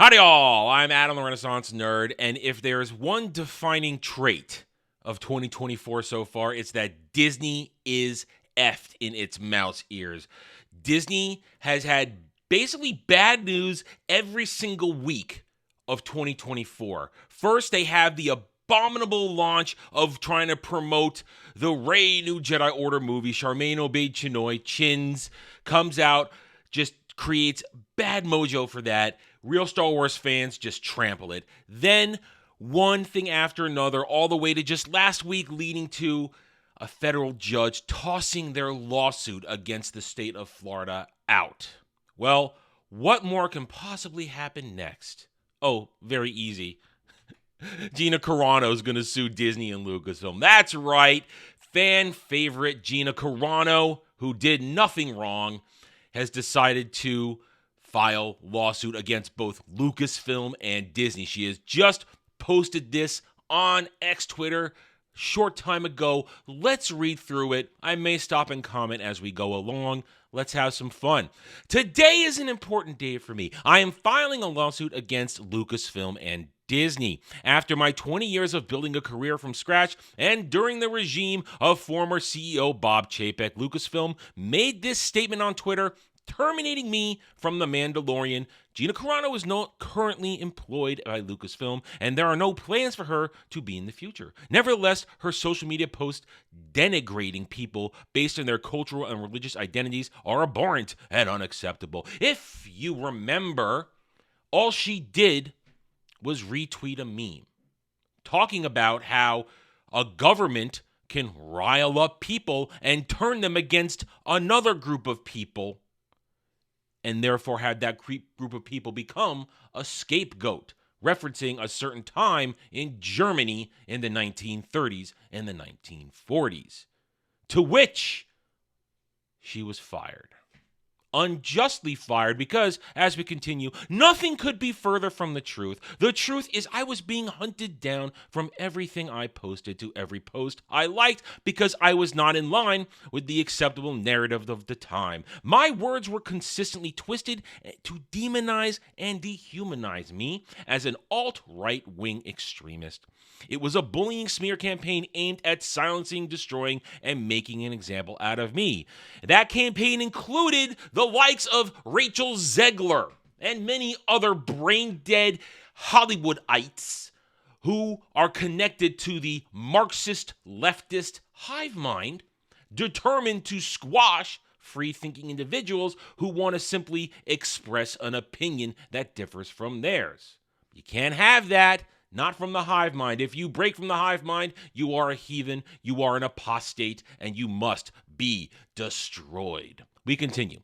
Howdy all, I'm Adam the Renaissance Nerd, and if there's one defining trait of 2024 so far, it's that Disney is effed in its mouse ears. Disney has had basically bad news every single week of 2024. First, they have the abominable launch of trying to promote the Rey New Jedi Order movie. Charmaine Obaid Chins comes out, just creates bad mojo for that. Real Star Wars fans just trample it. Then one thing after another, all the way to just last week leading to a federal judge tossing their lawsuit against the state of Florida out. Well, what more can possibly happen next? Oh, very easy. Gina Carano is going to sue Disney and Lucasfilm. That's right. Fan favorite Gina Carano, who did nothing wrong, has decided to file lawsuit against both Lucasfilm and Disney. She has just posted this on X Twitter short time ago. Let's read through it. I may stop and comment as we go along. Let's have some fun. Today is an important day for me. I am filing a lawsuit against Lucasfilm and Disney. After my 20 years of building a career from scratch and during the regime of former CEO Bob Chapek, Lucasfilm made this statement on Twitter terminating me from The Mandalorian. Gina Carano is not currently employed by Lucasfilm, and there are no plans for her to be in the future. Nevertheless, her social media posts denigrating people based on their cultural and religious identities are abhorrent and unacceptable. If you remember, all she did was retweet a meme talking about how a government can rile up people and turn them against another group of people, and therefore had that group of people become a scapegoat, referencing a certain time in Germany in the 1930s and the 1940s, to which she was fired. Unjustly fired because, as we continue, nothing could be further from the truth. The truth is I was being hunted down from everything I posted to every post I liked because I was not in line with the acceptable narrative of the time. My words were consistently twisted to demonize and dehumanize me as an alt-right wing extremist. It was a bullying smear campaign aimed at silencing, destroying, and making an example out of me. That campaign included the likes of Rachel Zegler and many other brain-dead Hollywoodites who are connected to the Marxist leftist hive mind, determined to squash free-thinking individuals who want to simply express an opinion that differs from theirs. You can't have that. Not from the hive mind. If you break from the hive mind, you are a heathen, you are an apostate, and you must be destroyed. We continue.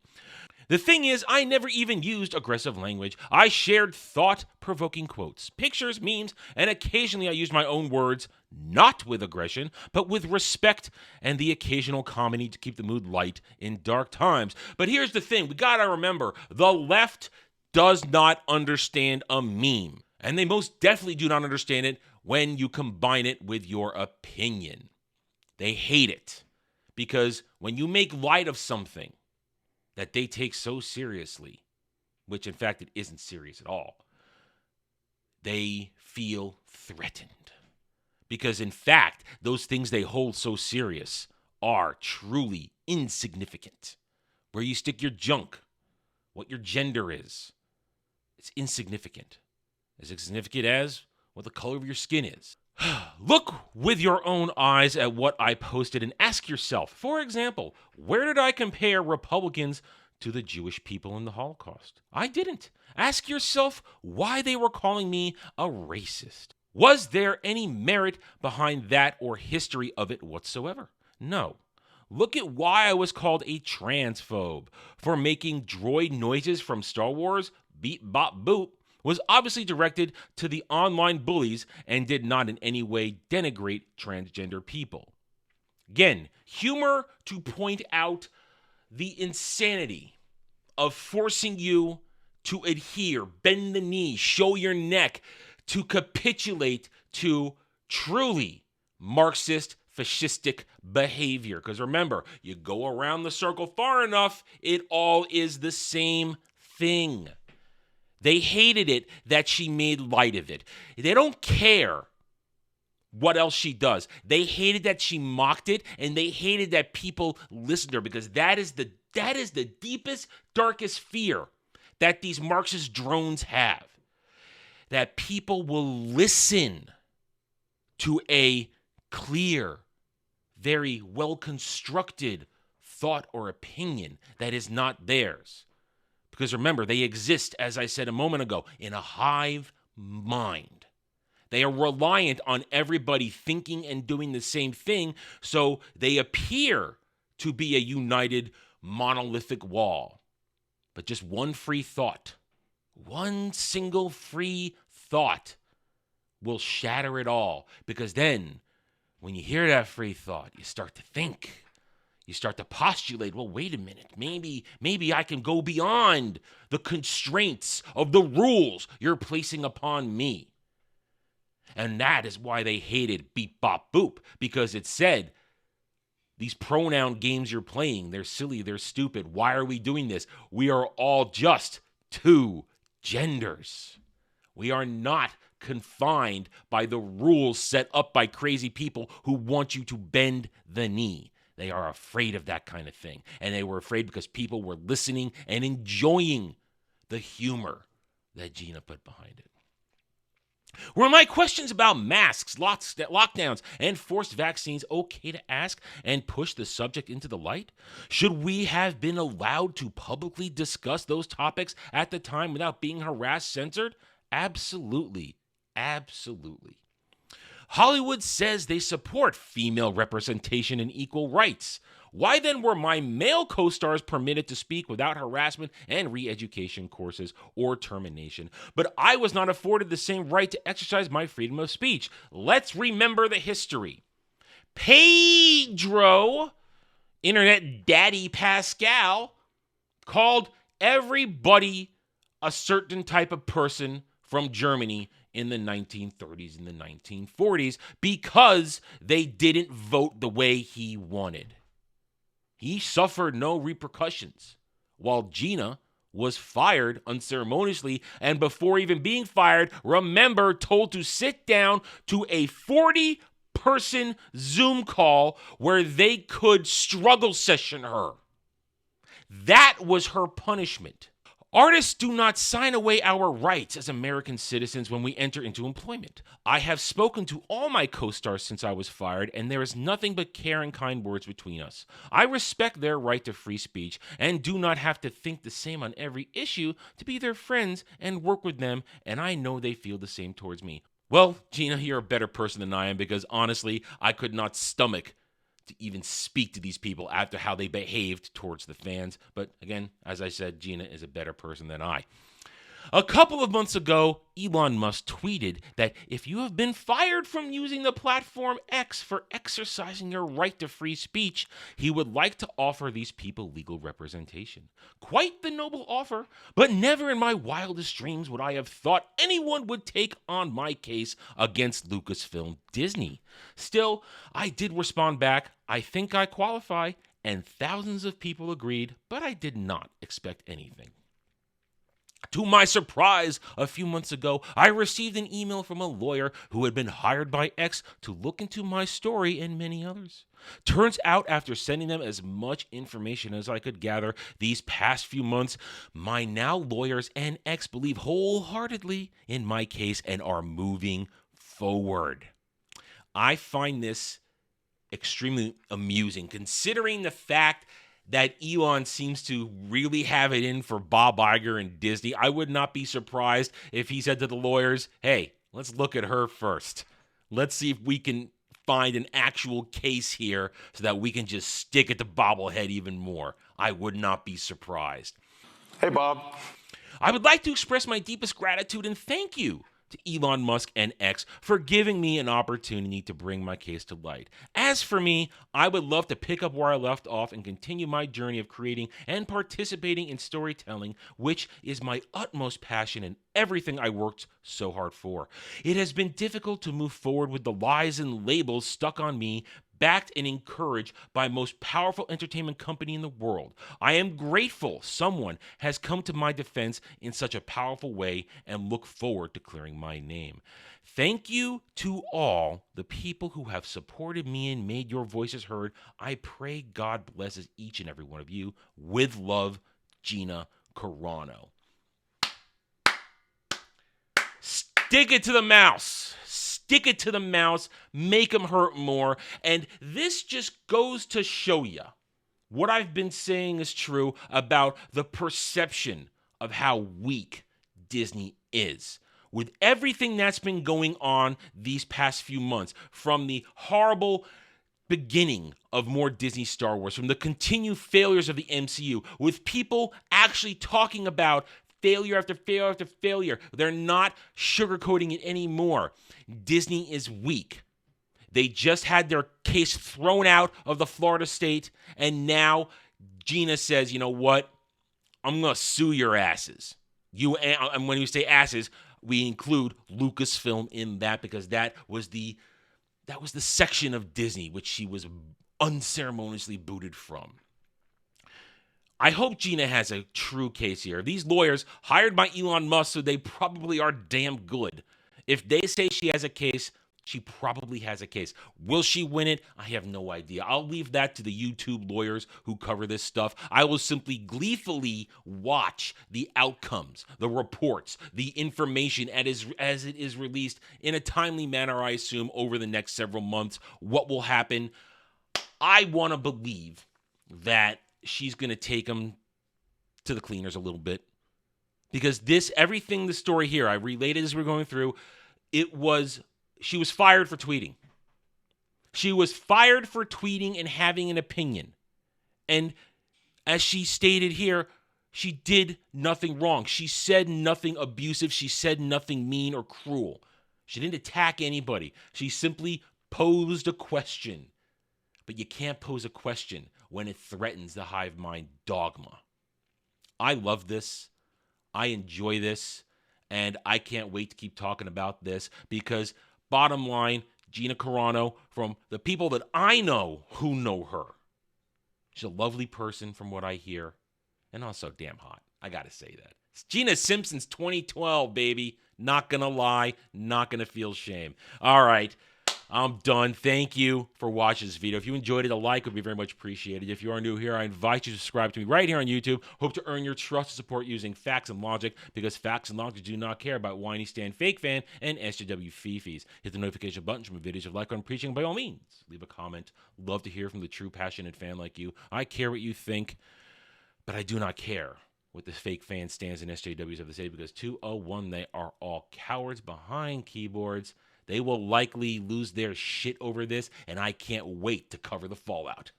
The thing is, I never even used aggressive language. I shared thought-provoking quotes, pictures, memes, and occasionally I used my own words, not with aggression, but with respect and the occasional comedy to keep the mood light in dark times. But here's the thing, we gotta remember, the left does not understand a meme. And they most definitely do not understand it when you combine it with your opinion. They hate it because when you make light of something that they take so seriously, which in fact it isn't serious at all, they feel threatened. Because in fact, those things they hold so serious are truly insignificant. Where you stick your junk, what your gender is, it's insignificant. As significant as what the color of your skin is. Look with your own eyes at what I posted and ask yourself, for example, where did I compare Republicans to the Jewish people in the Holocaust? I didn't. Ask yourself why they were calling me a racist. Was there any merit behind that or history of it whatsoever? No. Look at why I was called a transphobe for making droid noises from Star Wars, beep, bop, boop, was obviously directed to the online bullies and did not in any way denigrate transgender people. Again, humor to point out the insanity of forcing you to adhere, bend the knee, show your neck, to capitulate to truly Marxist, fascistic behavior. Because remember, you go around the circle far enough, it all is the same thing. They hated it that she made light of it. They don't care what else she does. They hated that she mocked it, and they hated that people listened to her, because that is the deepest, darkest fear that these Marxist drones have. That people will listen to a clear, very well-constructed thought or opinion that is not theirs. Because remember, they exist, as I said a moment ago, in a hive mind. They are reliant on everybody thinking and doing the same thing, so they appear to be a united, monolithic wall. But just one free thought, one single free thought will shatter it all. Because then, when you hear that free thought, you start to think. You start to postulate, well, wait a minute, maybe I can go beyond the constraints of the rules you're placing upon me. And that is why they hated Beep Bop Boop, because it said, these pronoun games you're playing, they're silly, they're stupid. Why are we doing this? We are all just two genders. We are not confined by the rules set up by crazy people who want you to bend the knee. They are afraid of that kind of thing. And they were afraid because people were listening and enjoying the humor that Gina put behind it. Were my questions about masks, lockdowns, and forced vaccines okay to ask and push the subject into the light? Should we have been allowed to publicly discuss those topics at the time without being harassed, censored? Absolutely. Absolutely. Hollywood says they support female representation and equal rights. Why then were my male co-stars permitted to speak without harassment and re-education courses or termination, but I was not afforded the same right to exercise my freedom of speech? Let's remember the history. Pedro, Internet Daddy Pascal, called everybody a certain type of person from Germany in the 1930s and the 1940s because they didn't vote the way he wanted. He suffered no repercussions, while Gina was fired unceremoniously, and before even being fired, remember, told to sit down to a 40-person Zoom call where they could struggle session her. That was her punishment. Artists do not sign away our rights as American citizens when we enter into employment. I have spoken to all my co-stars since I was fired, and there is nothing but care and kind words between us. I respect their right to free speech and do not have to think the same on every issue to be their friends and work with them, and I know they feel the same towards me. Well, Gina, you're a better person than I am, because honestly, I could not stomach to even speak to these people after how they behaved towards the fans. But again, as I said, Gina is a better person than I. A couple of months ago, Elon Musk tweeted that if you have been fired from using the platform X for exercising your right to free speech, he would like to offer these people legal representation. Quite the noble offer, but never in my wildest dreams would I have thought anyone would take on my case against Lucasfilm Disney. Still, I did respond back, I think I qualify, and thousands of people agreed, but I did not expect anything. To my surprise, a few months ago, I received an email from a lawyer who had been hired by X to look into my story and many others. Turns out, after sending them as much information as I could gather these past few months, my now lawyers and X believe wholeheartedly in my case and are moving forward. I find this extremely amusing, considering the fact that Elon seems to really have it in for Bob Iger and Disney. I would not be surprised if he said to the lawyers, hey, let's look at her first. Let's see if we can find an actual case here so that we can just stick at the bobblehead even more. I would not be surprised. Hey, Bob. I would like to express my deepest gratitude and thank you to Elon Musk and X for giving me an opportunity to bring my case to light. As for me, I would love to pick up where I left off and continue my journey of creating and participating in storytelling, which is my utmost passion and everything I worked so hard for. It has been difficult to move forward with the lies and labels stuck on me, backed and encouraged by the most powerful entertainment company in the world. I am grateful someone has come to my defense in such a powerful way and look forward to clearing my name. Thank you to all the people who have supported me and made your voices heard. I pray God blesses each and every one of you. With love, Gina Carano. Stick it to the mouse. Stick it to the mouse. Make them hurt more. And this just goes to show you what I've been saying is true about the perception of how weak Disney is. With everything that's been going on these past few months, from the horrible beginning of more Disney Star Wars, from the continued failures of the MCU, with people actually talking about failure after failure after failure. They're not sugarcoating it anymore. Disney is weak. They just had their case thrown out of the Florida state, and now Gina says, you know what? I'm going to sue your asses. And when you say asses, we include Lucasfilm in that, because that was the section of Disney which she was unceremoniously booted from. I hope Gina has a true case here. These lawyers hired by Elon Musk, so they probably are damn good. If they say she has a case, she probably has a case. Will she win it? I have no idea. I'll leave that to the YouTube lawyers who cover this stuff. I will simply gleefully watch the outcomes, the reports, the information as it is released in a timely manner, I assume, over the next several months. What will happen? I want to believe that she's going to take them to the cleaners a little bit. Because everything, the story here, I related as we're going through, she was fired for tweeting. She was fired for tweeting and having an opinion. And as she stated here, she did nothing wrong. She said nothing abusive. She said nothing mean or cruel. She didn't attack anybody. She simply posed a question. But you can't pose a question when it threatens the hive mind dogma. I love this. I enjoy this. And I can't wait to keep talking about this, because bottom line, Gina Carano, from the people that I know who know her, she's a lovely person from what I hear, and also damn hot. I got to say that. It's Gina Simpson's 2012, baby. Not going to lie. Not going to feel shame. All right. I'm done. Thank you for watching this video. If you enjoyed it, a like would be very much appreciated. If you are new here, I invite you to subscribe to me right here on YouTube. Hope to earn your trust and support using facts and logic, because facts and logic do not care about whiny Stan fake fan and SJW fifis. Hit the notification button for my videos of like I'm preaching. By all means, leave a comment. Love to hear from the true passionate fan like you. I care what you think, but I do not care what the fake fan stands and SJWs have to say, because 201, they are all cowards behind keyboards. They will likely lose their shit over this, and I can't wait to cover the fallout.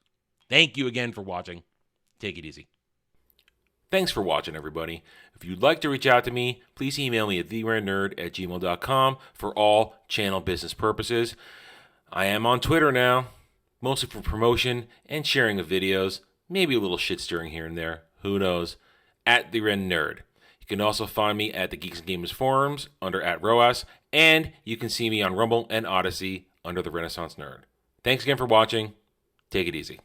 Thank you again for watching. Take it easy. Thanks for watching, everybody. If you'd like to reach out to me, please email me at theranernerd@gmail.com for all channel business purposes. I am on Twitter now, mostly for promotion and sharing of videos, maybe a little shit stirring here and there, who knows, @theranernerd. You can also find me at the Geeks and Gamers forums under @ROAS, and you can see me on Rumble and Odyssey under the Renaissance Nerd. Thanks again for watching. Take it easy.